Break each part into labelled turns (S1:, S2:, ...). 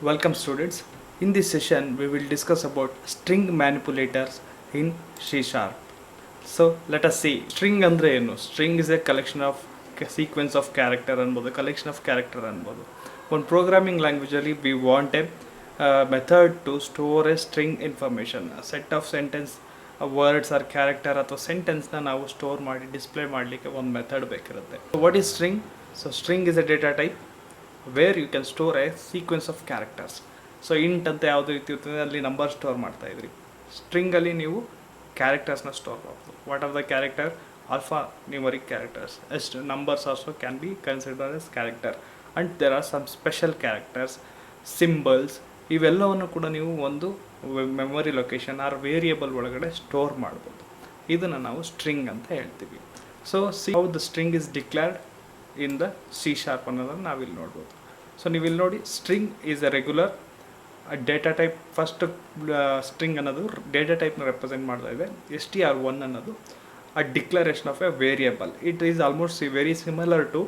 S1: Welcome students. In this session we will discuss about string manipulators in C Sharp. So let us see string andre ಏನು. String is a collection of sequence of character ಅನ್ಬೋದು, collection of character ಅನ್ಬೋದು. One programming language ಅಲ್ಲಿ we want a method to store a string information, a set of sentence words or character ಅಥವಾ ಸೆಂಟೆನ್ಸ್ನ ನಾವು store ಮಾಡಿ display ಮಾಡಲಿಕ್ಕೆ ಒಂದು method ಬೇಕಿರುತ್ತೆ. What is string? So string is a data type where you can store a sequence of characters. So int ಅಂತ ಯಾವುದೇ ರೀತಿ ಇರ್ತದೆ ಅಲ್ಲಿ ನಂಬರ್ ಸ್ಟೋರ್ ಮಾಡ್ತಾಯಿದ್ರಿ. ಸ್ಟ್ರಿಂಗಲ್ಲಿ ನೀವು ಕ್ಯಾರೆಕ್ಟರ್ಸ್ನ ಸ್ಟೋರ್ ಮಾಡ್ಬೋದು. What are the character? Alphanumeric characters. ಎಷ್ಟು numbers also can be considered as character and there are some special characters, symbols. ಇವೆಲ್ಲವನ್ನು ಕೂಡ ನೀವು ಒಂದು ಮೆಮೊರಿ ಲೊಕೇಶನ್ ಆರ್ ವೇರಿಯಬಲ್ ಒಳಗಡೆ ಸ್ಟೋರ್ ಮಾಡ್ಬೋದು. ಇದನ್ನು ನಾವು ಸ್ಟ್ರಿಂಗ್ ಅಂತ ಹೇಳ್ತೀವಿ. So how the string is declared in the C sharp ಅನ್ನೋದನ್ನು ನಾವಿಲ್ಲಿ ನೋಡ್ಬೋದು. ಸೊ ನೀವು ಇಲ್ಲಿ ನೋಡಿ, string is a regular data type. First string ಅನ್ನೋದು ಡೇಟಾ ಟೈಪ್ನ ರೆಪ್ರೆಸೆಂಟ್ ಮಾಡ್ತಾ ಇದೆ. str1 ಅನ್ನೋದು a declaration of a variable. It is almost very similar to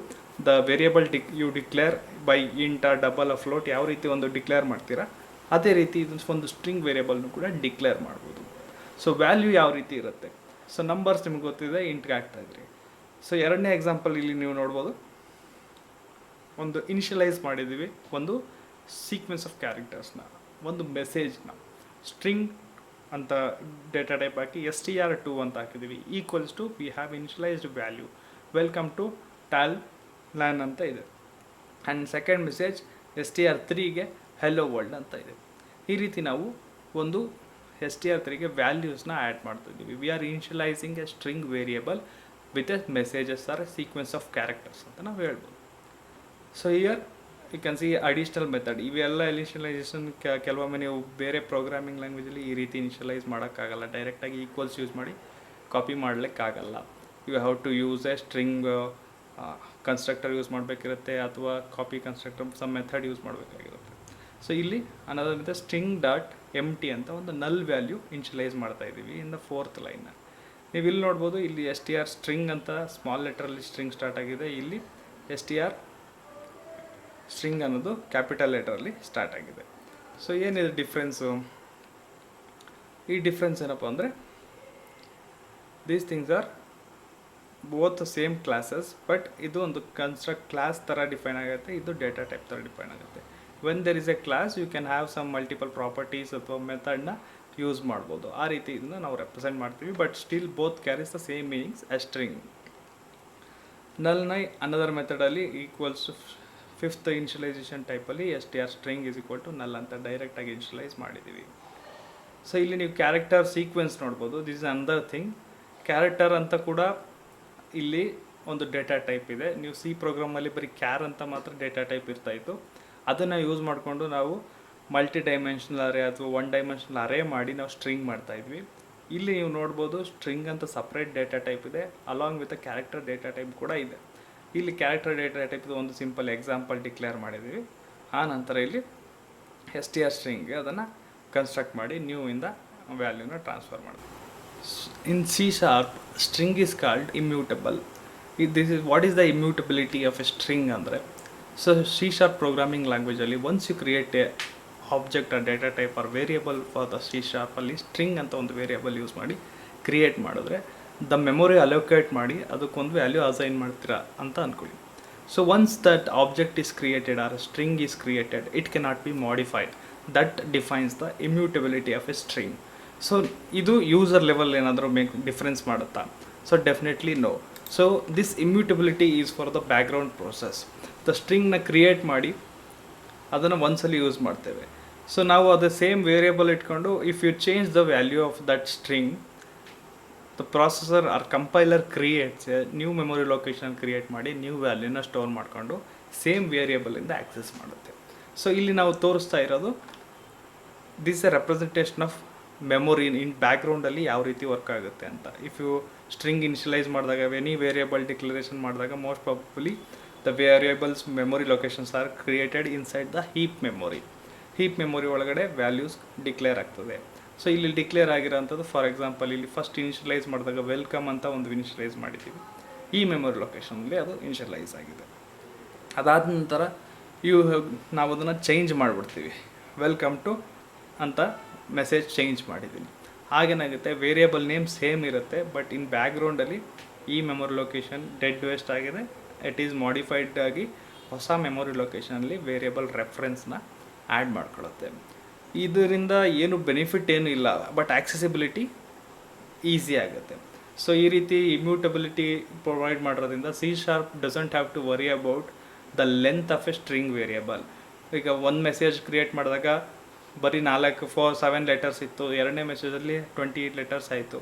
S1: the variable you declare by int or double or float. ಯಾವ ರೀತಿ ಒಂದು declare ಮಾಡ್ತೀರಾ ಅದೇ ರೀತಿ ಇದನ್ನು ಒಂದು ಸ್ಟ್ರಿಂಗ್ ವೇರಿಯಬಲ್ನು ಕೂಡ ಡಿಕ್ಲೇರ್ ಮಾಡ್ಬೋದು. ಸೊ ವ್ಯಾಲ್ಯೂ ಯಾವ ರೀತಿ ಇರುತ್ತೆ? ಸೊ ನಂಬರ್ಸ್ ನಿಮ್ಗೆ ಗೊತ್ತಿದೆ, ಇಂಟ್ಗೆ ಆಗ್ತಾಯಿದ್ರಿ. ಸೊ ಎರಡನೇ ಎಕ್ಸಾಂಪಲ್ ಇಲ್ಲಿ ನೀವು ನೋಡ್ಬೋದು. ಒಂದು ಇನಿಷಿಯಲೈಸ್ ಮಾಡಿದ್ದೀವಿ ಒಂದು ಸೀಕ್ವೆನ್ಸ್ ಆಫ್ ಕ್ಯಾರೆಕ್ಟರ್ಸ್ನ, ಒಂದು ಮೆಸೇಜ್ನ. ಸ್ಟ್ರಿಂಗ್ ಅಂತ ಡೇಟಾ ಟೈಪ್ ಹಾಕಿ str2 ಅಂತ ಹಾಕಿದ್ದೀವಿ. Equals to we have initialised value welcome to ಟಾಲ್ ಲ್ಯಾನ್ ಅಂತ ಇದೆ. ಆ್ಯಂಡ್ ಸೆಕೆಂಡ್ ಮೆಸೇಜ್ str3ಗೆ ಹೆಲೋ ವರ್ಲ್ಡ್ ಅಂತ ಇದೆ. ಈ ರೀತಿ ನಾವು ಒಂದು str3ಗೆ ವ್ಯಾಲ್ಯೂಸ್ನ ಆ್ಯಡ್ ಮಾಡ್ತಿದ್ದೀವಿ. We are initialising a string variable with a messages or a sequence of characters ಅಂತ ನಾವು ಹೇಳ್ಬೋದು. So here you can see additional method. ಇವೆಲ್ಲ ಇನಿಷಿಯಲೈಸೇಷನ್ ಕೆಲವೊಮ್ಮೆ ನೀವು ಬೇರೆ ಪ್ರೋಗ್ರಾಮಿಂಗ್ ಲ್ಯಾಂಗ್ವೇಜಲ್ಲಿ ಈ ರೀತಿ ಇನಿಷಿಯಲೈಸ್ ಮಾಡೋಕ್ಕಾಗಲ್ಲ. ಡೈರೆಕ್ಟಾಗಿ ಈಕ್ವಲ್ಸ್ ಯೂಸ್ ಮಾಡಿ ಕಾಪಿ ಮಾಡಲಿಕ್ಕಾಗಲ್ಲ. You have to use a string constructor use ಮಾಡಬೇಕಿರುತ್ತೆ ಅಥವಾ copy constructor some method use ಮಾಡಬೇಕಾಗಿರುತ್ತೆ. ಸೊ ಇಲ್ಲಿ ಅನ್ನೋದ್ರಿಂದ ಸ್ಟ್ರಿಂಗ್ ಡಾಟ್ empty ಅಂತ ಒಂದು ನಲ್ ವ್ಯಾಲ್ಯೂ ಇನಿಷಿಯಲೈಸ್ ಮಾಡ್ತಾ ಇದ್ದೀವಿ ಇನ್ ದ ಫೋರ್ತ್ ಲೈನ್ನ. ನೀವು ಇಲ್ಲಿ ನೋಡ್ಬೋದು, ಇಲ್ಲಿ str ಸ್ಟ್ರಿಂಗ್ ಅಂತ ಸ್ಮಾಲ್ ಲೆಟ್ರಲ್ಲಿ ಸ್ಟ್ರಿಂಗ್ ಸ್ಟಾರ್ಟ್ ಆಗಿದೆ. ಇಲ್ಲಿ str ಸ್ಟ್ರಿಂಗ್ ಅನ್ನೋದು ಕ್ಯಾಪಿಟಲ್ ಲೆಟರಲ್ಲಿ ಸ್ಟಾರ್ಟ್ ಆಗಿದೆ. ಸೊ ಏನಿದೆ ಡಿಫ್ರೆನ್ಸು? ಈ ಡಿಫ್ರೆನ್ಸ್ ಏನಪ್ಪ ಅಂದರೆ, these things are both same classes, but ಇದು ಒಂದು ಕನ್ಸ್ಟ್ರಕ್ಟ್ ಕ್ಲಾಸ್ ಥರ ಡಿಫೈನ್ ಆಗುತ್ತೆ, ಇದು ಡೇಟಾ ಟೈಪ್ ಥರ ಡಿಫೈನ್ ಆಗುತ್ತೆ. When there is a class you can have some multiple properties ಅಥವಾ ಮೆಥಡ್ನ ಯೂಸ್ ಮಾಡ್ಬೋದು. ಆ ರೀತಿಯಿಂದ ನಾವು ರೆಪ್ರೆಸೆಂಟ್ ಮಾಡ್ತೀವಿ, but still both carries the same meanings a string. ನಲ್ನ ಅನದರ್ ಮೆಥಡಲ್ಲಿ ಈಕ್ವಲ್ಸ್ ಫಿಫ್ತ್ ಇನಿಷಿಯಲೈಸೇಷನ್ ಟೈಪಲ್ಲಿ str string is equal to null ಅಂತ ಡೈರೆಕ್ಟಾಗಿ ಇನಿಷಿಯಲೈಸ್ ಮಾಡಿದ್ದೀವಿ. ಸೊ ಇಲ್ಲಿ ನೀವು ಕ್ಯಾರೆಕ್ಟರ್ ಸೀಕ್ವೆನ್ಸ್ ನೋಡ್ಬೋದು. This is another thing. Character ಅಂತ ಕೂಡ ಇಲ್ಲಿ ಒಂದು ಡೇಟಾ ಟೈಪ್ ಇದೆ. ನೀವು ಸಿ ಪ್ರೋಗ್ರಾಮಲ್ಲಿ ಬರೀ ಕ್ಯಾರ್ ಅಂತ ಮಾತ್ರ ಡೇಟಾ ಟೈಪ್ ಇರ್ತಾಯಿತ್ತು. ಅದನ್ನು ಯೂಸ್ ಮಾಡಿಕೊಂಡು ನಾವು ಮಲ್ಟಿ ಡೈಮೆನ್ಷನಲ್ ಅರೇ ಅಥವಾ ಒನ್ ಡೈಮೆನ್ಷನಲ್ ಅರೇ ಮಾಡಿ ನಾವು ಸ್ಟ್ರಿಂಗ್ ಮಾಡ್ತಾಯಿದ್ವಿ. ಇಲ್ಲಿ ನೀವು ನೋಡ್ಬೋದು, ಸ್ಟ್ರಿಂಗ್ ಅಂತ ಸಪ್ರೇಟ್ ಡೇಟಾ ಟೈಪ್ ಇದೆ, along with a character data type ಕೂಡ ಇದೆ. ಇಲ್ಲಿ ಕ್ಯಾರೆಕ್ಟರ್ ಡೇಟಾ ಟೈಪ್ ಒಂದು ಸಿಂಪಲ್ ಎಕ್ಸಾಂಪಲ್ ಡಿಕ್ಲೇರ್ ಮಾಡಿದ್ದೀವಿ. ಆ ನಂತರ ಇಲ್ಲಿ str ಸ್ಟ್ರಿಂಗ್ಗೆ ಅದನ್ನು ಕನ್ಸ್ಟ್ರಕ್ಟ್ ಮಾಡಿ ನ್ಯೂ ಇಂದ ವ್ಯಾಲ್ಯೂನ ಟ್ರಾನ್ಸ್ಫರ್ ಮಾಡಿದ್ವಿ. In C sharp string is called immutable. This is what is the immutability of a string ಅಂದರೆ, ಸೊ ಸಿ ಶಾರ್ಪ್ ಪ್ರೋಗ್ರಾಮಿಂಗ್ ಲ್ಯಾಂಗ್ವೇಜಲ್ಲಿ once you create a object or data type or variable for the C ಶಾರ್ಪಲ್ಲಿ string ಅಂತ ಒಂದು variable use ಮಾಡಿ create ಮಾಡಿದ್ರೆ the memory allocate ಮಾಡಿ ಅದಕ್ಕೊಂದು value assign ಮಾಡ್ತೀರಾ ಅಂತ ಅಂದ್ಕೊಳ್ಳಿ. So once that object is created or string is created, it cannot be modified. That defines the immutability of a string. So ಇದು ಯೂಸರ್ ಲೆವೆಲ್ ಏನಾದರೂ difference ಮಾಡುತ್ತಾ? So definitely no. So this immutability is for the background process. The ಸ್ಟ್ರಿಂಗ್ನ create ಮಾಡಿ ಅದನ್ನು ಒಂದ್ಸಲಿ use ಮಾಡ್ತೇವೆ. So ನಾವು ಅದು ಸೇಮ್ ವೇರಿಯಬಲ್ ಇಟ್ಕೊಂಡು if you change the value of that string, the processor or compiler creates a new memory location create ಮಾಡಿ new ವ್ಯಾಲ್ಯೂನ ಸ್ಟೋರ್ ಮಾಡಿಕೊಂಡು ಸೇಮ್ ವೇರಿಯಬಲಿಂದ ಆ್ಯಕ್ಸೆಸ್ ಮಾಡುತ್ತೆ. ಸೊ ಇಲ್ಲಿ ನಾವು ತೋರಿಸ್ತಾ ಇರೋದು this a representation of memory in ಬ್ಯಾಕ್ಗ್ರೌಂಡಲ್ಲಿ ಯಾವ ರೀತಿ ವರ್ಕ್ ಆಗುತ್ತೆ ಅಂತ. ಇಫ್ ಯು ಸ್ಟ್ರಿಂಗ್ ಇನಿಷಿಯಲೈಸ್ ಮಾಡಿದಾಗ ಎನಿ ವೇರಿಯಬಲ್ ಡಿಕ್ಲರೇಷನ್ ಮಾಡಿದಾಗ most probably the variables memory locations are created inside the heap memory. Heap memory ಒಳಗಡೆ ವ್ಯಾಲ್ಯೂಸ್ ಡಿಕ್ಲೇರ್ ಆಗ್ತದೆ. ಸೊ ಇಲ್ಲಿ ಡಿಕ್ಲೇರ್ ಆಗಿರೋಂಥದ್ದು ಫಾರ್ ಎಕ್ಸಾಂಪಲ್ ಇಲ್ಲಿ ಫಸ್ಟ್ ಇನಿಷಿಯಲೈಸ್ ಮಾಡಿದಾಗ ವೆಲ್ಕಮ್ ಅಂತ ಒಂದು ಇನಿಷಿಯಲೈಸ್ ಮಾಡಿದ್ದೀವಿ. ಈ ಮೆಮೊರಿ ಲೊಕೇಶನಲ್ಲಿ ಅದು ಇನಿಷಿಯಲೈಸ್ ಆಗಿದೆ. ಅದಾದ ನಂತರ ಇವು ನಾವು ಅದನ್ನು ಚೇಂಜ್ ಮಾಡಿಬಿಡ್ತೀವಿ. ವೆಲ್ಕಮ್ ಟು ಅಂತ ಮೆಸೇಜ್ ಚೇಂಜ್ ಮಾಡಿದ್ದೀನಿ. ಹಾಗೇನಾಗುತ್ತೆ, ವೇರಿಯೇಬಲ್ ನೇಮ್ ಸೇಮ್ ಇರುತ್ತೆ, ಬಟ್ ಇನ್ ಬ್ಯಾಕ್ಗ್ರೌಂಡಲ್ಲಿ ಈ ಮೆಮೊರಿ ಲೊಕೇಶನ್ ಡೆಡ್ ವೇಸ್ಟ್ ಆಗಿದೆ, ಇಟ್ ಈಸ್ ಮಾಡಿಫೈಡ್ ಆಗಿ ಹೊಸ ಮೆಮೊರಿ ಲೊಕೇಶನಲ್ಲಿ ವೇರಿಯೇಬಲ್ ರೆಫರೆನ್ಸ್ನ ಆ್ಯಡ್ ಮಾಡ್ಕೊಳ್ಳುತ್ತೆ. ಇದರಿಂದ ಏನು ಬೆನಿಫಿಟ್ ಏನೂ ಇಲ್ಲ, ಬಟ್ ಆಕ್ಸೆಸಿಬಿಲಿಟಿ ಈಸಿ ಆಗುತ್ತೆ. ಸೊ ಈ ರೀತಿ ಇಮ್ಯೂಟಬಿಲಿಟಿ ಪ್ರೊವೈಡ್ ಮಾಡೋದ್ರಿಂದ C# doesn't have to worry about the length of a string variable. ಈಗ ಒಂದು ಮೆಸೇಜ್ ಕ್ರಿಯೇಟ್ ಮಾಡಿದಾಗ ಬರೀ 7 ಲೆಟರ್ಸ್ ಇತ್ತು, ಎರಡನೇ ಮೆಸೇಜಲ್ಲಿ 28 ಲೆಟರ್ಸ್ ಆಯಿತು.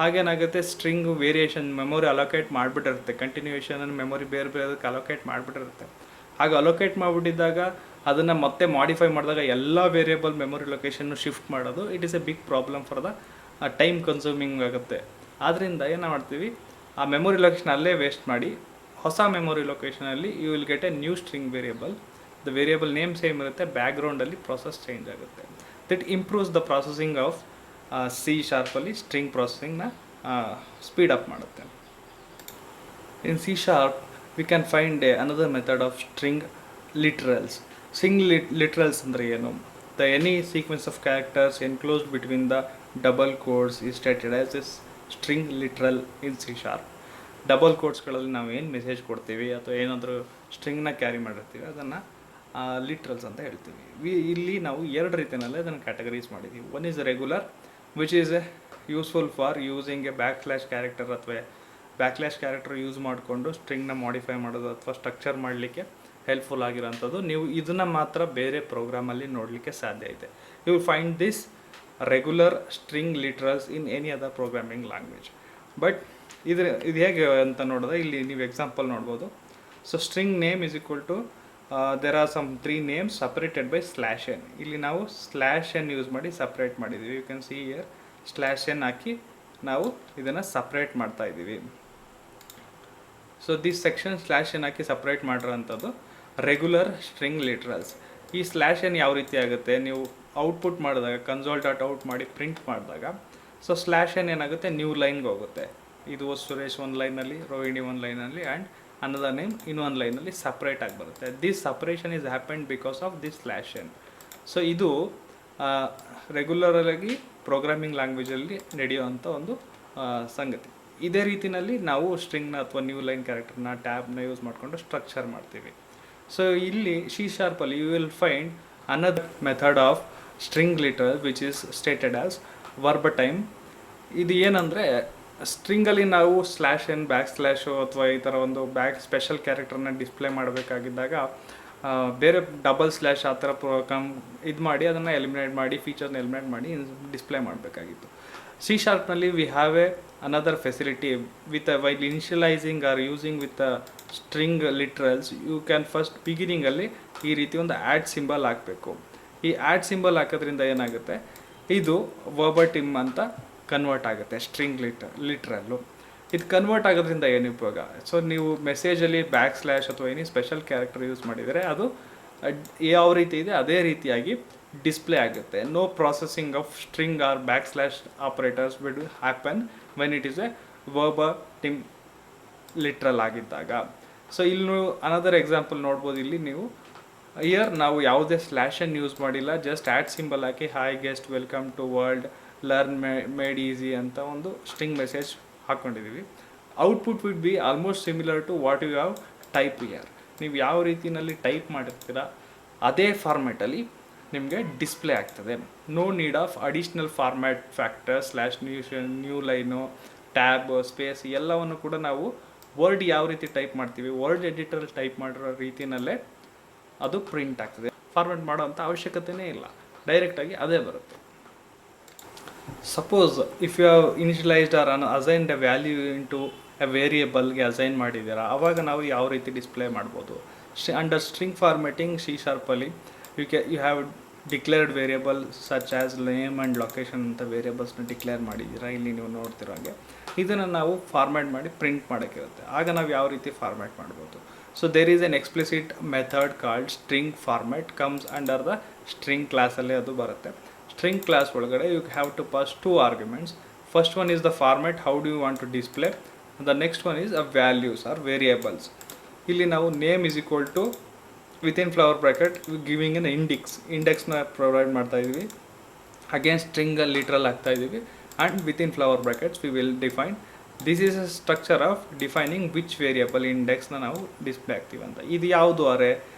S1: ಹಾಗೇನಾಗುತ್ತೆ, ಸ್ಟ್ರಿಂಗ್ ವೇರಿಯೇಷನ್ ಮೆಮೊರಿ ಅಲೋಕೇಟ್ ಮಾಡಿಬಿಟ್ಟಿರುತ್ತೆ, ಕಂಟಿನ್ಯೂಯೇಷನ್ ಮೆಮೊರಿ ಬೇರೆ ಬೇರೆದಕ್ಕೆ ಅಲೋಕೇಟ್ ಮಾಡಿಬಿಟ್ಟಿರುತ್ತೆ. ಹಾಗೆ ಅಲೋಕೇಟ್ ಮಾಡಿಬಿಟ್ಟಿದ್ದಾಗ ಅದನ್ನು ಮತ್ತೆ ಮಾಡಿಫೈ ಮಾಡಿದಾಗ ಎಲ್ಲ ವೇರಿಯೇಬಲ್ ಮೆಮೊರಿ ಲೊಕೇಶನ್ನು ಶಿಫ್ಟ್ ಮಾಡೋದು it is a big problem for the time consuming ಆಗುತ್ತೆ. ಆದ್ದರಿಂದ ಏನು ಮಾಡ್ತೀವಿ, ಆ ಮೆಮೊರಿ ಲೊಕೇಶನ್ ಅಲ್ಲೇ ವೇಸ್ಟ್ ಮಾಡಿ ಹೊಸ ಮೆಮೊರಿ ಲೊಕೇಶನಲ್ಲಿ you will get a new string variable. The variable name same ಇರುತ್ತೆ, ಬ್ಯಾಕ್ಗ್ರೌಂಡಲ್ಲಿ ಪ್ರೊಸೆಸ್ ಚೇಂಜ್ ಆಗುತ್ತೆ. That improves the processing of C# string ಪ್ರೊಸೆಸಿಂಗ್ನ ಸ್ಪೀಡ್ ಅಪ್ ಮಾಡುತ್ತೆ. In C# we can find another method of string literals. String literals ಅಂದರೆ ಏನು? The any sequence of characters enclosed between the double quotes is stated as a string literal in C#. Double ಕೋಟ್ಸ್ಗಳಲ್ಲಿ ನಾವು ಏನು message ಕೊಡ್ತೀವಿ ಅಥವಾ ಏನಾದರೂ ಸ್ಟ್ರಿಂಗ್ನ carry ಮಾಡಿರ್ತೀವಿ ಅದನ್ನು ಲಿಟ್ರಲ್ಸ್ ಅಂತ ಹೇಳ್ತೀವಿ. ಇಲ್ಲಿ ನಾವು ಎರಡು ರೀತಿಯಲ್ಲೇ ಅದನ್ನು ಕ್ಯಾಟಗರೈಸ್ ಮಾಡಿದ್ದೀವಿ. One is regular which is useful for using a backslash character ಅಥವಾ ಬ್ಯಾಕ್ಲ್ಯಾಶ್ ಕ್ಯಾರೆಕ್ಟರ್ ಯೂಸ್ ಮಾಡಿಕೊಂಡು ಸ್ಟ್ರಿಂಗ್ನ ಮಾಡಿಫೈ ಮಾಡೋದು ಅಥವಾ ಸ್ಟ್ರಕ್ಚರ್ ಮಾಡಲಿಕ್ಕೆ ಹೆಲ್ಪ್ಫುಲ್ ಆಗಿರೋಂಥದ್ದು. ನೀವು ಇದನ್ನು ಮಾತ್ರ ಬೇರೆ ಪ್ರೋಗ್ರಾಮಲ್ಲಿ ನೋಡಲಿಕ್ಕೆ ಸಾಧ್ಯ ಇದೆ. You will find this regular string literals in any other programming language. But ಇದು ಹೇಗೆ ಅಂತ ನೋಡಿದ್ರೆ ಇಲ್ಲಿ ನೀವು ಎಕ್ಸಾಂಪಲ್ ನೋಡ್ಬೋದು. So string name is equal to there are some 3 names separated by /n. ಇಲ್ಲಿ ನಾವು /n ಯೂಸ್ ಮಾಡಿ ಸಪ್ರೇಟ್ ಮಾಡಿದ್ದೀವಿ. You can see here /n ಹಾಕಿ ನಾವು ಇದನ್ನು ಸಪ್ರೇಟ್ ಮಾಡ್ತಾ ಇದ್ದೀವಿ. ಸೊ ದಿಸ್ ಸೆಕ್ಷನ್ /n ಹಾಕಿ ಸಪ್ರೇಟ್ ಮಾಡಿರೋಂಥದ್ದು ರೆಗ್ಯುಲರ್ ಸ್ಟ್ರಿಂಗ್ ಲಿಟ್ರಲ್ಸ್. ಈ /n ಯಾವ ರೀತಿ ಆಗುತ್ತೆ, ನೀವು ಔಟ್ಪುಟ್ ಮಾಡಿದಾಗ console.out ಮಾಡಿ ಪ್ರಿಂಟ್ ಮಾಡಿದಾಗ ಸೊ /n ಏನಾಗುತ್ತೆ, ನ್ಯೂ ಲೈನ್ಗೆ ಹೋಗುತ್ತೆ. ಇದು ಸುರೇಶ್ ಒಂದು ಲೈನಲ್ಲಿ, ರೋಹಿಣಿ ಒಂದು ಲೈನಲ್ಲಿ ಆ್ಯಂಡ್ ಅನ್ನದರ್ ನೇಮ್ ಇನ್ನೊಂದು ಲೈನಲ್ಲಿ ಸಪ್ರೇಟ್ ಆಗಿ ಬರುತ್ತೆ. This separation is happened because of this /n. So ಇದು ರೆಗ್ಯುಲರಾಗಿ ಪ್ರೋಗ್ರಾಮಿಂಗ್ ಲ್ಯಾಂಗ್ವೇಜಲ್ಲಿ ನಡೆಯುವಂಥ ಒಂದು ಸಂಗತಿ. ಇದೇ ರೀತಿಯಲ್ಲಿ ನಾವು ಸ್ಟ್ರಿಂಗ್ನ ಅಥವಾ ನ್ಯೂ ಲೈನ್ ಕ್ಯಾರೆಕ್ಟರ್ನ ಟ್ಯಾಬ್ನ ಯೂಸ್ ಮಾಡಿಕೊಂಡು ಸ್ಟ್ರಕ್ಚರ್ ಮಾಡ್ತೀವಿ. ಸೊ ಇಲ್ಲಿ C# you will find another method of string literal which is stated as verbatim. ಇದು ಏನಂದರೆ, ಸ್ಟ್ರಿಂಗಲ್ಲಿ ನಾವು /n ಬ್ಯಾಕ್/ ಅಥವಾ ಈ ಥರ ಒಂದು ಸ್ಪೆಷಲ್ ಕ್ಯಾರೆಕ್ಟರ್ನ ಡಿಸ್ಪ್ಲೇ ಮಾಡಬೇಕಾಗಿದ್ದಾಗ ಬೇರೆ ಡಬಲ್ ಸ್ಲ್ಯಾಶ್ ಆ ಥರ ಇದು ಮಾಡಿ ಅದನ್ನು ಎಲಿಮಿನೇಟ್ ಮಾಡಿ ಫೀಚರ್ನ ಎಲಿಮಿನೇಟ್ ಮಾಡಿ ಡಿಸ್ಪ್ಲೇ ಮಾಡಬೇಕಾಗಿತ್ತು. C# we have another facility with while initializing or using with the string literals you can first beginning ಅಲ್ಲಿ ಈ ರೀತಿ ಒಂದು ಆ್ಯಡ್ ಸಿಂಬಲ್ ಹಾಕಬೇಕು. ಈ ಆ್ಯಡ್ ಸಿಂಬಲ್ ಹಾಕೋದ್ರಿಂದ ಏನಾಗುತ್ತೆ, ಇದು ವರ್ಬಟಿಮ್ ಅಂತ ಕನ್ವರ್ಟ್ ಆಗುತ್ತೆ ಸ್ಟ್ರಿಂಗ್ ಲಿಟ್ರಲ್ಲು. ಇದು ಕನ್ವರ್ಟ್ ಆಗೋದ್ರಿಂದ ಏನು ಉಪಯೋಗ, ಸೊ ನೀವು ಮೆಸೇಜಲ್ಲಿ // ಅಥವಾ ಏನೇ ಸ್ಪೆಷಲ್ ಕ್ಯಾರೆಕ್ಟರ್ ಯೂಸ್ ಮಾಡಿದರೆ ಅದು ಯಾವ ರೀತಿ ಇದೆ ಅದೇ ರೀತಿಯಾಗಿ ಡಿಸ್ಪ್ಲೇ ಆಗುತ್ತೆ. No processing of string are // operators will happen when it is a verbatim literal ಆಗಿದ್ದಾಗ. ಸೊ ಇಲ್ಲಿ ಅನದರ್ ಎಕ್ಸಾಂಪಲ್ ನೋಡ್ಬೋದು. ಇಲ್ಲಿ ನೀವು ಇಯರ್ ನಾವು ಯಾವುದೇ /n ಯೂಸ್ ಮಾಡಿಲ್ಲ, ಜಸ್ಟ್ ಆ್ಯಡ್ ಸಿಂಬಲ್ ಹಾಕಿ hi guest welcome to world learn made easy ಅಂತ ಒಂದು ಸ್ಟ್ರಿಂಗ್ ಮೆಸೇಜ್ ಹಾಕ್ಕೊಂಡಿದ್ದೀವಿ. Output would be almost similar to what you have type here. ನೀವು ಯಾವ ರೀತಿಯಲ್ಲಿ ಟೈಪ್ ಮಾಡಿರ್ತೀರ ಅದೇ ಫಾರ್ಮ್ಯಾಟಲ್ಲಿ ನಿಮಗೆ ಡಿಸ್ಪ್ಲೇ ಆಗ್ತದೆ. No need of additional format factor /new line tab space ಎಲ್ಲವನ್ನು ಕೂಡ ನಾವು ವರ್ಡ್ ಯಾವ ರೀತಿ ಟೈಪ್ ಮಾಡ್ತೀವಿ ವರ್ಡ್ ಎಡಿಟರ್ ಟೈಪ್ ಮಾಡಿರೋ ರೀತಿಯಲ್ಲೇ ಅದು ಪ್ರಿಂಟ್ ಆಗ್ತದೆ. ಫಾರ್ಮ್ಯಾಟ್ ಮಾಡೋವಂಥ ಅವಶ್ಯಕತೆಯೇ ಇಲ್ಲ, ಡೈರೆಕ್ಟಾಗಿ ಅದೇ ಬರುತ್ತೆ. Suppose if you have initialized or assigned a value into a ವೇರಿಯೇಬಲ್ಗೆ ಅಸೈನ್ ಮಾಡಿದ್ದೀರಾ, ಆವಾಗ ನಾವು ಯಾವ ರೀತಿ ಡಿಸ್ಪ್ಲೇ ಮಾಡ್ಬೋದು. ಅಂಡರ್ ಸ್ಟ್ರಿಂಗ್ ಫಾರ್ಮ್ಯಾಟಿಂಗ್ C#ಅಲ್ಲಿ you have declared variable such as name and location ಅಂತ ವೇರಿಯೇಬಲ್ಸ್ನ ಡಿಕ್ಲೇರ್ ಮಾಡಿದ್ದೀರಾ. ಇಲ್ಲಿ ನೀವು ನೋಡ್ತಿರೋ ಹಾಗೆ ಇದನ್ನು ನಾವು ಫಾರ್ಮ್ಯಾಟ್ ಮಾಡಿ ಪ್ರಿಂಟ್ ಮಾಡೋಕ್ಕಿರುತ್ತೆ. ಆಗ ನಾವು ಯಾವ ರೀತಿ ಫಾರ್ಮ್ಯಾಟ್ ಮಾಡ್ಬೋದು. So there is an explicit method called string format comes under the string ಕ್ಲಾಸಲ್ಲಿ ಅದು ಬರುತ್ತೆ. ಸ್ಟ್ರಿಂಗ್ ಕ್ಲಾಸ್ ಒಳಗಡೆ you have to pass 2 arguments. First one is the format, how do you want to display. The next one is a values or variables. ಇಲ್ಲಿ ನಾವು name is equal to within flower bracket giving an ಇಂಡೆಕ್ಸ್ನ provide ಮಾಡ್ತಾ ಇದ್ವಿ. Again string literal ಆಗ್ತಾ ಇದ್ದೀವಿ and within flower brackets we will define. This is a structure of defining which variable ಇಂಡೆಕ್ಸ್ನ ನಾವು display ಆಗ್ತೀವಿ ಅಂತ. ಇದು ಯಾವುದು ಅರೆ,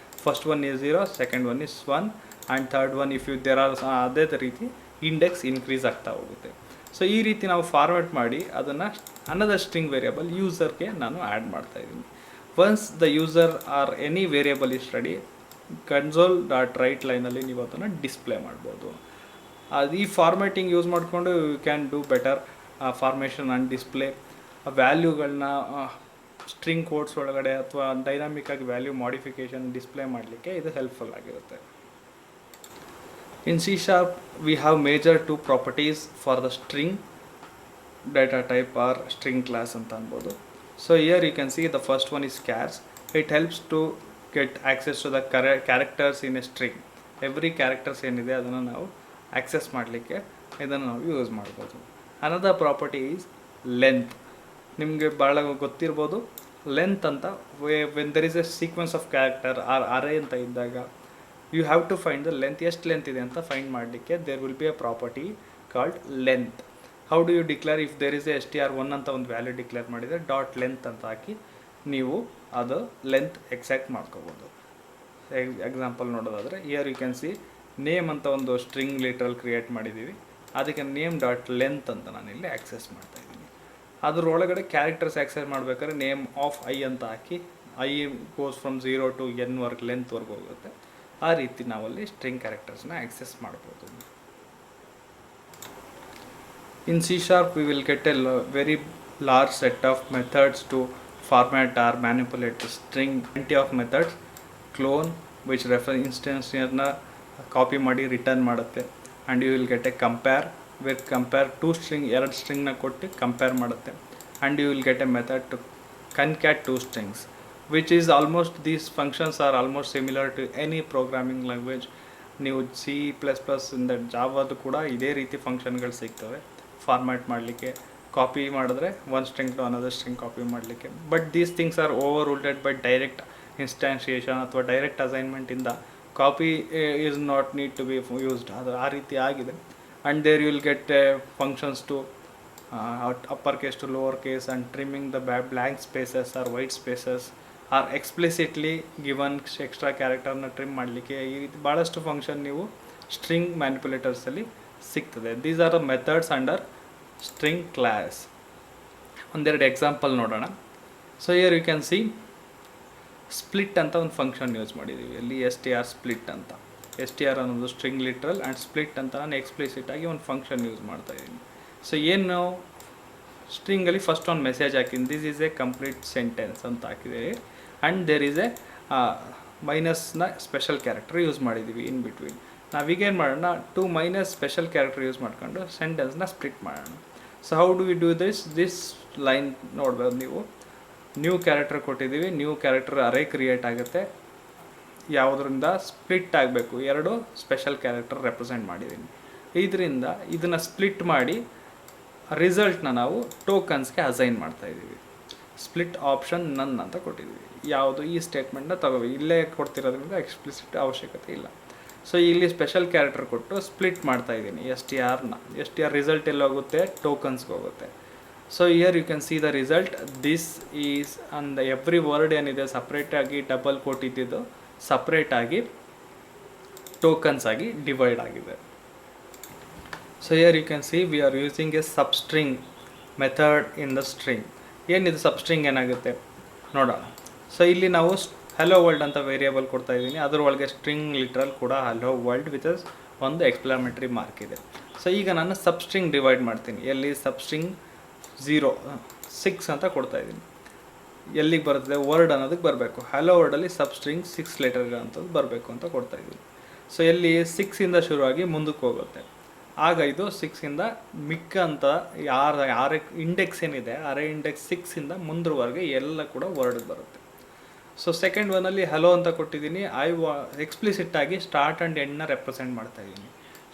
S1: first one is 0, second one is 1 and third one if you there are, ಅದೇ ರೀತಿ ಇಂಡೆಕ್ಸ್ ಇನ್ಕ್ರೀಸ್ ಆಗ್ತಾ ಹೋಗುತ್ತೆ. ಸೊ ಈ ರೀತಿ ನಾವು ಫಾರ್ಮ್ಯಾಟ್ ಮಾಡಿ ಅದನ್ನು ಅನದರ್ ಸ್ಟ್ರಿಂಗ್ ವೇರಿಯಬಲ್ ಯೂಸರ್ಗೆ ನಾನು ಆ್ಯಡ್ ಮಾಡ್ತಾಯಿದ್ದೀನಿ. Once the user or any variable is ready, console dot write ಲೈನಲ್ಲಿ ನೀವು ಅದನ್ನು ಡಿಸ್ಪ್ಲೇ ಮಾಡ್ಬೋದು. ಅದು ಈ ಫಾರ್ಮ್ಯಾಟಿಂಗ್ ಯೂಸ್ ಮಾಡಿಕೊಂಡು you can do better formation and display. ವ್ಯಾಲ್ಯೂಗಳನ್ನ ಸ್ಟ್ರಿಂಗ್ ಕೋಡ್ಸ್ ಒಳಗಡೆ ಅಥವಾ ಡೈನಾಮಿಕ್ಕಾಗಿ ವ್ಯಾಲ್ಯೂ ಮಾಡಿಫಿಕೇಷನ್ ಡಿಸ್ಪ್ಲೇ ಮಾಡಲಿಕ್ಕೆ ಇದು ಹೆಲ್ಪ್ಫುಲ್ ಆಗಿರುತ್ತೆ. In C#, we have major two properties for the string data type or string class ಅಂತ ಅನ್ಬೋದು. So here you can see the first one is chars. It helps to get access to the characters in a string. Every characters ಏನಿದೆ ಅದನ್ನು ನಾವು access ಮಾಡಲಿಕ್ಕೆ ಇದನ್ನು ನಾವು use ಮಾಡ್ಬೋದು. Another property is length. ನಿಮಗೆ ಭಾಳ ಗೊತ್ತಿರ್ಬೋದು ಲೆಂತ್ ಅಂತ. When there is a sequence of character or array ಅಂತ ಇದ್ದಾಗ you have to find the length, ಎಷ್ಟು ಲೆಂತ್ ಇದೆ ಅಂತ ಫೈಂಡ್ ಮಾಡಲಿಕ್ಕೆ there will be a property called length. How do you declare? If there is a str1 ಅಂತ ಒಂದು value declare ಮಾಡಿದರೆ dot length ಅಂತ ಹಾಕಿ ನೀವು ಅದು ಲೆಂತ್ ಎಕ್ಸಾಕ್ಟ್ ಮಾಡ್ಕೋಬೋದು. ಎಕ್ಸಾಂಪಲ್ ನೋಡೋದಾದರೆ here you can see name ಅಂತ ಒಂದು ಸ್ಟ್ರಿಂಗ್ ಲಿಟ್ರಲ್ ಕ್ರಿಯೇಟ್ ಮಾಡಿದ್ದೀವಿ. ಅದಕ್ಕೆ ನೇಮ್ ಡಾಟ್ ಲೆಂತ್ ಅಂತ ನಾನಿಲ್ಲಿ ಆಕ್ಸೆಸ್ ಮಾಡ್ತಾಯಿದ್ದೀನಿ. ಅದರೊಳಗಡೆ ಕ್ಯಾರೆಕ್ಟರ್ಸ್ ಆಕ್ಸೆಸ್ ಮಾಡಬೇಕಾದ್ರೆ ನೇಮ್ ಆಫ್ ಐ ಅಂತ ಹಾಕಿ I goes from 0 to n ವರ್ಗೆ ಲೆಂತ್ವರೆಗೆ ಹೋಗುತ್ತೆ. ಆ ರೀತಿ ನಾವಲ್ಲಿ ಸ್ಟ್ರಿಂಗ್ ಕ್ಯಾರೆಕ್ಟರ್ಸ್ನ ಆಕ್ಸೆಸ್ ಮಾಡ್ಬೋದು. ಇನ್ C# we will get a very large set of methods to format or manipulate the string. Plenty of methods. Clone, which reference instanceನ copy ಮಾಡಿ ರಿಟರ್ನ್ ಮಾಡುತ್ತೆ. And you will get a compare, with compare to string, ಎರಡು ಸ್ಟ್ರಿಂಗ್ನ ಕೊಟ್ಟು compare ಮಾಡುತ್ತೆ. And you will get a method to concat two strings, which is almost, these functions are almost similar to any programming language. ನೀವು C++ ಇಂದ ಜಾವಾದು ಕೂಡ ಇದೇ ರೀತಿ ಫಂಕ್ಷನ್ಗಳು ಸಿಗ್ತವೆ ಫಾರ್ಮ್ಯಾಟ್ ಮಾಡಲಿಕ್ಕೆ. ಕಾಪಿ ಮಾಡಿದ್ರೆ one string to another string copy ಮಾಡಲಿಕ್ಕೆ. But these things are over ruled by direct instantiation ಅಥವಾ ಡೈರೆಕ್ಟ್ ಅಸೈನ್ಮೆಂಟಿಂದ copy is not need to be used. ಅದು ಆ ರೀತಿ ಆಗಿದೆ. And there you will get functions to upper case to lower case and trimming the blank spaces or white spaces or explicitly given extra ಕ್ಯಾರೆಕ್ಟರ್ನ trim ಮಾಡಲಿಕ್ಕೆ ಈ ರೀತಿ ಭಾಳಷ್ಟು function ನೀವು ಸ್ಟ್ರಿಂಗ್ ಮ್ಯಾನಿಪುಲೇಟರ್ಸಲ್ಲಿ ಸಿಗ್ತದೆ. These are the methods under string class. ಒಂದೆರಡು example ನೋಡೋಣ. So here you can see split ಅಂತ ಒಂದು ಫಂಕ್ಷನ್ ಯೂಸ್ ಮಾಡಿದ್ದೀವಿ. ಇಲ್ಲಿ str ಸ್ಪ್ಲಿಟ್ ಅಂತ. str ಅನ್ನೋದು ಸ್ಟ್ರಿಂಗ್ ಲಿಟ್ರಲ್ ಆ್ಯಂಡ್ ಸ್ಪ್ಲಿಟ್ ಅಂತ ನಾನು ಎಕ್ಸ್ಪ್ಲಿಸಿಟಾಗಿ ಒಂದು ಫಂಕ್ಷನ್ ಯೂಸ್ ಮಾಡ್ತಾಯಿದ್ದೀನಿ. ಸೊ ಏನು ಸ್ಟ್ರಿಂಗಲ್ಲಿ ಫಸ್ಟ್ ಒಂದು ಮೆಸೇಜ್ ಹಾಕಿದ್ದೀನಿ, this is a complete sentence ಅಂತ ಹಾಕಿದ್ದೀವಿ. ಆ್ಯಂಡ್ ದೇರ್ ಈಸ್ ಎ ಮೈನಸ್ನ ಸ್ಪೆಷಲ್ ಕ್ಯಾರೆಕ್ಟರ್ ಯೂಸ್ ಮಾಡಿದ್ದೀವಿ ಇನ್ ಬಿಟ್ವೀನ್. ನಾವೀಗೇನು ಮಾಡೋಣ, two minus special character use ಮಾಡ್ಕೊಂಡು ಸೆಂಟೆನ್ಸ್ನ ಸ್ಪ್ಲಿಟ್ ಮಾಡೋಣ. So how do we do this line ನೋಡ್ಬೋದು ನೀವು. ನ್ಯೂ ಕ್ಯಾರೆಕ್ಟರ್ ಕೊಟ್ಟಿದ್ದೀವಿ, ನ್ಯೂ ಕ್ಯಾರೆಕ್ಟರ್ ಅರೇ ಕ್ರಿಯೇಟ್ ಆಗುತ್ತೆ. ಯಾವುದರಿಂದ ಸ್ಪ್ಲಿಟ್ ಆಗಬೇಕು, ಎರಡು ಸ್ಪೆಷಲ್ ಕ್ಯಾರೆಕ್ಟರ್ ರೆಪ್ರೆಸೆಂಟ್ ಮಾಡಿದ್ದೀನಿ. ಇದರಿಂದ ಇದನ್ನು ಸ್ಪ್ಲಿಟ್ ಮಾಡಿ ರಿಸಲ್ಟ್ನ ನಾವು ಟೋಕನ್ಸ್ಗೆ ಅಸೈನ್ ಮಾಡ್ತಾಯಿದ್ದೀವಿ. ಸ್ಪ್ಲಿಟ್ ಆಪ್ಷನ್ ನನ್ ಅಂತ ಕೊಟ್ಟಿದ್ದೀವಿ. ಯಾವುದು ಈ ಸ್ಟೇಟ್ಮೆಂಟ್ನ ತಗೋಬೇಕು, ಇಲ್ಲೇ ಕೊಡ್ತಿರೋದ್ರಿಂದ ಎಕ್ಸ್ಪ್ಲಿಸಿಟ್ ಅವಶ್ಯಕತೆ ಇಲ್ಲ. ಸೊ ಇಲ್ಲಿ ಸ್ಪೆಷಲ್ ಕ್ಯಾರೆಕ್ಟರ್ ಕೊಟ್ಟು ಸ್ಪ್ಲಿಟ್ ಮಾಡ್ತಾಯಿದ್ದೀನಿ str ರಿಸಲ್ಟ್ ಎಲ್ಲಿ ಹೋಗುತ್ತೆ, ಟೋಕನ್ಸ್ಗೆ ಹೋಗುತ್ತೆ. So here you can see the result. This is and every word ಏನಿದೆ ಸಪ್ರೇಟಾಗಿ ಡಬಲ್ ಕೊಟ್ಟಿದ್ದು ಸಪ್ರೇಟಾಗಿ ಟೋಕನ್ಸ್ ಆಗಿ ಡಿವೈಡ್ ಆಗಿದೆ. So here you can see we are using a substring method in the string. ಏನಿದು ಸಬ್ಸ್ಟ್ರಿಂಗ್ ಏನಾಗುತ್ತೆ ನೋಡೋಣ. ಸೊ ಇಲ್ಲಿ ನಾವು ಹಲೋ ವರ್ಲ್ಡ್ ಅಂತ ವೇರಿಯೇಬಲ್ ಕೊಡ್ತಾ ಇದ್ದೀನಿ. ಅದರೊಳಗೆ ಸ್ಟ್ರಿಂಗ್ ಲಿಟ್ರಲ್ ಕೂಡ ಹಲೋ ವರ್ಲ್ಡ್ ವಿತ್ ಒಂದು ಎಕ್ಸ್ಪ್ಲಾಮೇಟರಿ ಮಾರ್ಕ್ ಇದೆ. ಸೊ ಈಗ ನಾನು ಸಬ್ಸ್ಟ್ರಿಂಗ್ ಡಿವೈಡ್ ಮಾಡ್ತೀನಿ. ಎಲ್ಲಿ ಸಬ್ಸ್ಟ್ರಿಂಗ್ 6 ಅಂತ ಕೊಡ್ತಾ ಇದ್ದೀನಿ. ಎಲ್ಲಿಗೆ ಬರ್ತದೆ, ವರ್ಡ್ ಅನ್ನೋದಕ್ಕೆ ಬರಬೇಕು. ಹಲೋ ವರ್ಡಲ್ಲಿ ಸಬ್ಸ್ಟ್ರಿಂಗ್ 6 ಲೆಟರ್ಗಳಂಥದ್ದು ಬರಬೇಕು ಅಂತ ಕೊಡ್ತಾ ಇದ್ದೀನಿ. ಸೊ ಎಲ್ಲಿ 6ಇಂದ ಶುರುವಾಗಿ ಮುಂದಕ್ಕೆ ಹೋಗುತ್ತೆ. ಆಗ ಇದು 6ಇಂದ ಮಿಕ್ಕ ಅಂತ ಯಾರ ಇಂಡೆಕ್ಸ್ ಏನಿದೆ ಅರೆ ಇಂಡೆಕ್ಸ್ 6ಇಂದ ಮುಂದ್ರವರೆಗೆ ಎಲ್ಲ ಕೂಡ ವರ್ಡ್ ಬರುತ್ತೆ. ಸೊ ಸೆಕೆಂಡ್ ಒನ್ನಲ್ಲಿ ಹಲೋ ಅಂತ ಕೊಟ್ಟಿದ್ದೀನಿ. ಎಕ್ಸ್ಪ್ಲಿಸಿಟ್ಟಾಗಿ ಸ್ಟಾರ್ಟ್ ಆ್ಯಂಡ್ ಎಂಡ್ನ ರೆಪ್ರೆಸೆಂಟ್ ಮಾಡ್ತಾಯಿದ್ದೀನಿ.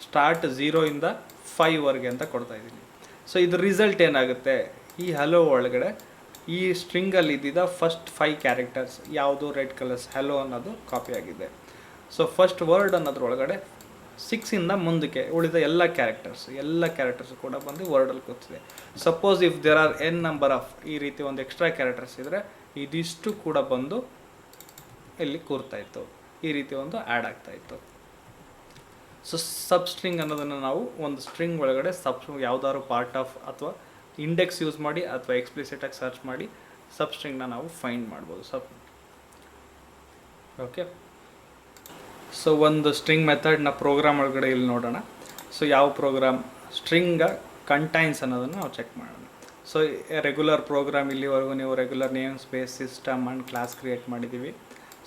S1: ಸ್ಟಾರ್ಟ್ 0ಇಂದ 5ವರೆಗೆ ಅಂತ ಕೊಡ್ತಾಯಿದ್ದೀನಿ. ಸೊ ಇದು ರಿಸಲ್ಟ್ ಏನಾಗುತ್ತೆ, ಈ ಹಲೋ ಒಳಗಡೆ ಈ ಸ್ಟ್ರಿಂಗಲ್ಲಿ ಇದ್ದಿದ್ದ ಫಸ್ಟ್ 5 ಕ್ಯಾರೆಕ್ಟರ್ಸ್ ಯಾವುದು ರೆಡ್ ಕಲರ್ಸ್ ಹೆಲೋ ಅನ್ನೋದು ಕಾಪಿ ಆಗಿದೆ. ಸೊ ಫಸ್ಟ್ ವರ್ಡ್ ಅನ್ನೋದ್ರೊಳಗಡೆ 6ಇಂದ ಮುಂದಕ್ಕೆ ಉಳಿದ ಎಲ್ಲ ಕ್ಯಾರೆಕ್ಟರ್ಸ್ ಕೂಡ ಬಂದು ವರ್ಡಲ್ಲಿ ಕೂತಿದೆ. Suppose if there are n number of ಈ ರೀತಿ ಒಂದು ಎಕ್ಸ್ಟ್ರಾ ಕ್ಯಾರೆಕ್ಟರ್ಸ್ ಇದ್ದರೆ ಇದಿಷ್ಟು ಕೂಡ ಬಂದು ಇಲ್ಲಿ ಕೂರ್ತಾಯಿತ್ತು, ಈ ರೀತಿ ಒಂದು ಆ್ಯಡ್ ಆಗ್ತಾಯಿತ್ತು. ಸೊ ಸಬ್ ಸ್ಟ್ರಿಂಗ್ ಅನ್ನೋದನ್ನು ನಾವು ಒಂದು ಸ್ಟ್ರಿಂಗ್ ಒಳಗಡೆ ಯಾವುದಾದ್ರು ಪಾರ್ಟ್ ಆಫ್ ಅಥವಾ ಇಂಡೆಕ್ಸ್ ಯೂಸ್ ಮಾಡಿ ಅಥವಾ ಎಕ್ಸ್ಪ್ಲಿಸಿಟಾಗಿ ಸರ್ಚ್ ಮಾಡಿ ಸಬ್ ಸ್ಟ್ರಿಂಗ್ನ ನಾವು ಫೈಂಡ್ ಮಾಡ್ಬೋದು. ಓಕೆ, ಸೊ ಒಂದು ಸ್ಟ್ರಿಂಗ್ ಮೆಥಡ್ನ ಪ್ರೋಗ್ರಾಮ್ ಒಳಗಡೆ ಇಲ್ಲಿ ನೋಡೋಣ. ಸೊ ಯಾವ ಪ್ರೋಗ್ರಾಮ್ ಸ್ಟ್ರಿಂಗ ಕಂಟೈನ್ಸ್ ಅನ್ನೋದನ್ನು ನಾವು ಚೆಕ್ ಮಾಡೋಣ. ಸೊ ರೆಗ್ಯುಲರ್ ಪ್ರೋಗ್ರಾಮ್ ಇಲ್ಲಿವರೆಗೂ ನೀವು regular name space system and class create ಮಾಡಿದ್ದೀವಿ.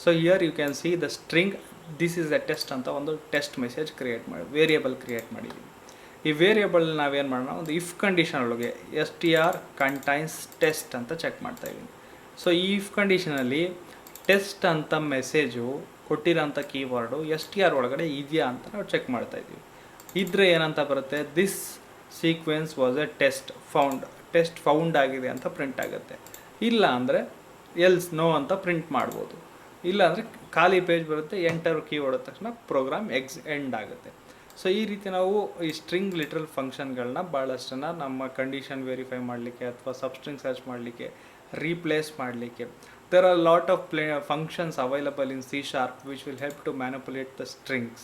S1: So here you can see the string this is a test ಅಂತ ಒಂದು ಟೆಸ್ಟ್ ಮೆಸೇಜ್ ವೇರಿಯೇಬಲ್ ಕ್ರಿಯೇಟ್ ಮಾಡಿದ್ದೀವಿ. ಈ ವೇರಿಯೇಬಲ್ ನಾವೇನು ಮಾಡೋಣ, ಒಂದು ಇಫ್ ಕಂಡೀಷನ್ ಒಳಗೆ str ಕಂಟೈನ್ಸ್ ಟೆಸ್ಟ್ ಅಂತ ಚೆಕ್ ಮಾಡ್ತಾಯಿದ್ದೀನಿ. ಸೊ ಈ ಇಫ್ ಕಂಡೀಷನಲ್ಲಿ ಟೆಸ್ಟ್ ಅಂತ ಮೆಸೇಜು ಕೊಟ್ಟಿರೋಂಥ ಕೀವರ್ಡು str ಒಳಗಡೆ ಇದೆಯಾ ಅಂತ ನಾವು ಚೆಕ್ ಮಾಡ್ತಾಯಿದ್ದೀವಿ. ಇದ್ದರೆ ಏನಂತ ಬರುತ್ತೆ, this sequence was A test found ಆಗಿದೆ ಅಂತ ಪ್ರಿಂಟ್ ಆಗುತ್ತೆ. ಇಲ್ಲ ಅಂದರೆ ಎಲ್ಸ್ ನೋ ಅಂತ ಪ್ರಿಂಟ್ ಮಾಡ್ಬೋದು. ಇಲ್ಲ ಅಂದರೆ ಖಾಲಿ ಪೇಜ್ ಬರುತ್ತೆ, ಎಂಟರ್ ಕೀ ಹೊಡೆದ ತಕ್ಷಣ ಪ್ರೋಗ್ರಾಮ್ ಎಂಡ್ ಆಗುತ್ತೆ. ಸೊ ಈ ರೀತಿ ನಾವು ಈ ಸ್ಟ್ರಿಂಗ್ ಲಿಟ್ರಲ್ ಫಂಕ್ಷನ್ಗಳನ್ನ ಭಾಳಷ್ಟನ್ನು ನಮ್ಮ ಕಂಡೀಷನ್ ವೆರಿಫೈ ಮಾಡಲಿಕ್ಕೆ ಅಥವಾ ಸಬ್ಸ್ಟ್ರಿಂಗ್ ಸರ್ಚ್ ಮಾಡಲಿಕ್ಕೆ, ರೀಪ್ಲೇಸ್ ಮಾಡಲಿಕ್ಕೆ, there are a lot of functions available in C# which will help to manipulate the strings.